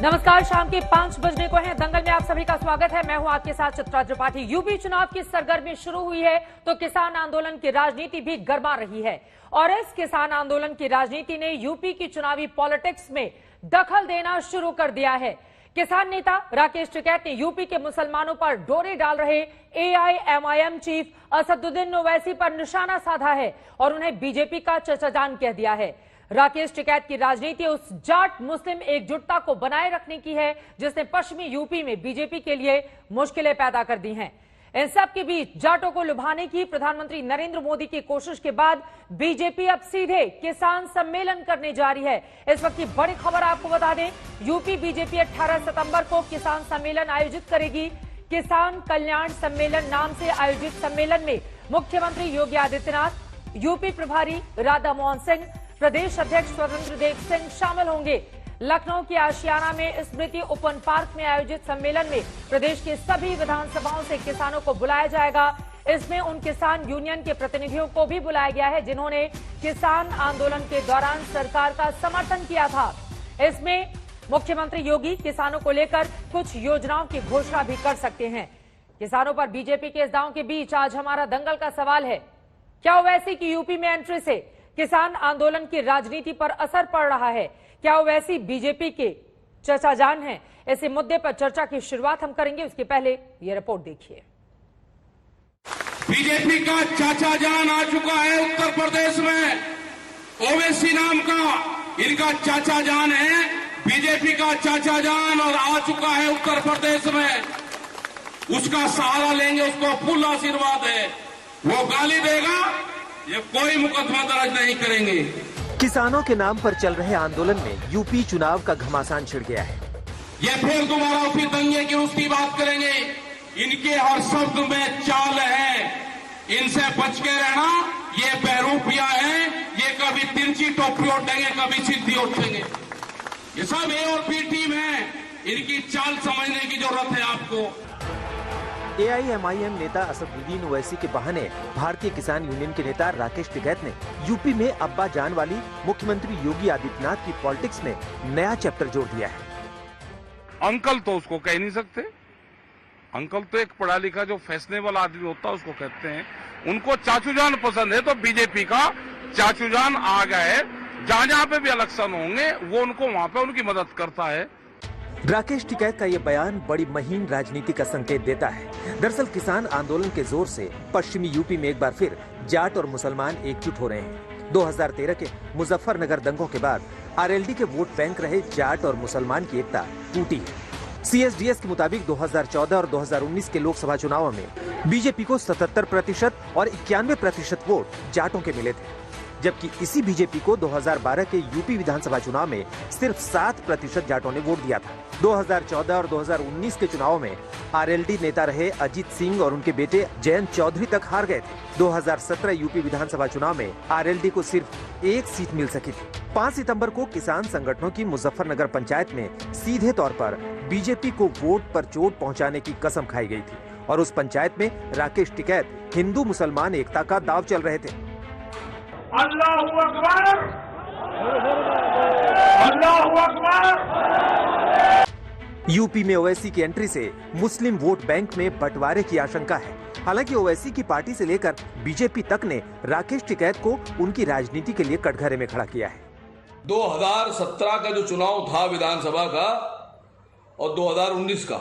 नमस्कार, शाम के 5 बजने को है। दंगल में आप सभी का स्वागत है। मैं हूं आपके साथ चित्रा त्रिपाठी। यूपी चुनाव की सरगर्मी शुरू हुई है तो किसान आंदोलन की राजनीति भी गरमा रही है और इस किसान आंदोलन की राजनीति ने यूपी की चुनावी पॉलिटिक्स में दखल देना शुरू कर दिया है। किसान नेता राकेश टिकैत ने यूपी के मुसलमानों पर डोरे डाल रहे एआईएमआईएम चीफ असदुद्दीन ओवैसी पर निशाना साधा है और उन्हें बीजेपी का चचाजान कह दिया है। राकेश टिकैत की राजनीति उस जाट मुस्लिम एकजुटता को बनाए रखने की है जिसने पश्चिमी यूपी में बीजेपी के लिए मुश्किलें पैदा कर दी हैं। इन सब के बीच जाटों को लुभाने की प्रधानमंत्री नरेंद्र मोदी की कोशिश के बाद बीजेपी अब सीधे किसान सम्मेलन करने जा रही है। इस वक्त की बड़ी खबर आपको बता दें, यूपी बीजेपी 18 सितंबर को किसान सम्मेलन आयोजित करेगी। किसान कल्याण सम्मेलन नाम से आयोजित सम्मेलन में मुख्यमंत्री योगी आदित्यनाथ, यूपी प्रभारी राधा मोहन सिंह, प्रदेश अध्यक्ष स्वतंत्र देव सिंह शामिल होंगे। लखनऊ के आशियाना में स्मृति ओपन पार्क में आयोजित सम्मेलन में प्रदेश के सभी विधानसभाओं से किसानों को बुलाया जाएगा। इसमें उन किसान यूनियन के प्रतिनिधियों को भी बुलाया गया है जिन्होंने किसान आंदोलन के दौरान सरकार का समर्थन किया था। इसमें मुख्यमंत्री योगी किसानों को लेकर कुछ योजनाओं की घोषणा भी कर सकते हैं। किसानों पर बीजेपी के इस दांव के बीच आज हमारा दंगल का सवाल है, क्या ओवैसी की यूपी में एंट्री से किसान आंदोलन की राजनीति पर असर पड़ रहा है? क्या ओवैसी बीजेपी के चचाजान हैं? ऐसे मुद्दे पर चर्चा की शुरुआत हम करेंगे, उसके पहले ये रिपोर्ट देखिए। बीजेपी का चाचाजान आ चुका है उत्तर प्रदेश में। ओवैसी नाम का इनका चाचाजान है, बीजेपी का चाचाजान, और आ चुका है उत्तर प्रदेश में। उसका सहारा लेंगे, उसको फुल आशीर्वाद है। वो गाली देगा, ये कोई मुकदमा दर्ज नहीं करेंगे। किसानों के नाम पर चल रहे आंदोलन में यूपी चुनाव का घमासान छिड़ गया है। ये फिर दोबारा उसी दंगे की उसकी बात करेंगे। इनके हर शब्द में चाल है, इनसे बच के रहना। ये बहरूपिया है, ये कभी तिरछी टोपी उठेंगे, कभी सीधी उठेंगे। ये सब ए और बी टीम है, इनकी चाल समझने की जरूरत है आपको। एआईएमआईएम नेता असदुद्दीन ओवैसी के बहाने भारतीय किसान यूनियन के नेता राकेश टिकैत ने यूपी में अब्बा जान वाली मुख्यमंत्री योगी आदित्यनाथ की पॉलिटिक्स में नया चैप्टर जोड़ दिया है। अंकल तो उसको कह नहीं सकते। अंकल तो एक पढ़ा लिखा जो फैशनेबल आदमी होता है उसको कहते हैं। उनको चाचूजान पसंद है तो बीजेपी का चाचूजान आ गया है। जहां जहां पे भी इलेक्शन होंगे वो उनको वहां पे उनकी मदद करता है। राकेश टिकैत का ये बयान बड़ी महीन राजनीति का संकेत देता है। दरअसल किसान आंदोलन के जोर से पश्चिमी यूपी में एक बार फिर जाट और मुसलमान एकजुट हो रहे हैं। 2013 के मुजफ्फरनगर दंगों के बाद आरएलडी के वोट बैंक रहे जाट और मुसलमान की एकता टूटी है। सीएसडीएस के मुताबिक 2014 और 2019 के लोकसभा चुनावों में बीजेपी को 77% और 91% वोट जाटों के मिले थे, जबकि इसी बीजेपी को 2012 के यूपी विधानसभा चुनाव में सिर्फ 7% जाटों ने वोट दिया था। 2014 और 2019 के चुनावों में आरएलडी नेता रहे अजीत सिंह और उनके बेटे जयंत चौधरी तक हार गए थे। 2017 यूपी विधानसभा चुनाव में आरएलडी को सिर्फ 1 सीट मिल सकी थी। 5 सितंबर को किसान संगठनों की मुजफ्फरनगर पंचायत में सीधे तौर पर बीजेपी को वोट पर चोट पहुंचाने की कसम खाई गई थी और उस पंचायत में राकेश टिकैत हिंदू मुसलमान एकता का दांव चल रहे थे। अल्लाहू अकबर, अल्लाहू अकबर। यूपी में ओवैसी की एंट्री से मुस्लिम वोट बैंक में बंटवारे की आशंका है। हालांकि ओवैसी की पार्टी से लेकर बीजेपी तक ने राकेश टिकैत को उनकी राजनीति के लिए कटघरे में खड़ा किया है। 2017 का जो चुनाव था विधानसभा का और 2019 का,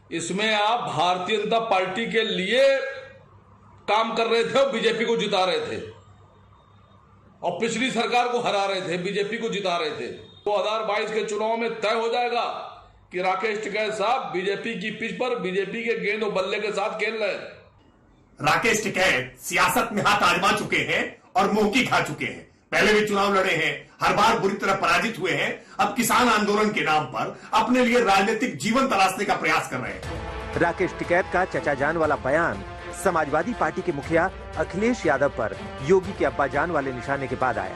इसमें आप भारतीय जनता पार्टी के लिए काम कर रहे थे और बीजेपी को जिता रहे थे और पिछली सरकार को हरा रहे थे, बीजेपी को जिता रहे थे। 2022 के चुनाव में तय हो जाएगा कि राकेश टिकैत साहब बीजेपी की पिच पर बीजेपी के गेंद और बल्ले के साथ खेल रहे हैं। राकेश टिकैत सियासत में हाथ आजमा चुके हैं और मुंह की खा चुके हैं। पहले भी चुनाव लड़े हैं, हर बार बुरी तरह पराजित हुए हैं। अब किसान आंदोलन के नाम पर अपने लिए राजनीतिक जीवन तलाशने का प्रयास कर रहे हैं। राकेश टिकैत का चचाजान वाला बयान समाजवादी पार्टी के मुखिया अखिलेश यादव पर योगी के अब्बा जान वाले निशाने के बाद आया।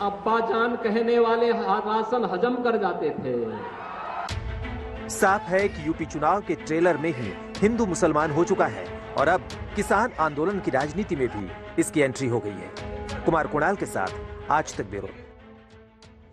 अब्बा जान कहने वाले राशन हजम कर जाते थे। साफ है कि यूपी चुनाव के ट्रेलर में ही हिंदू मुसलमान हो चुका है और अब किसान आंदोलन की राजनीति में भी इसकी एंट्री हो गई है। कुमार कुणाल के साथ आज तक ब्यूरो।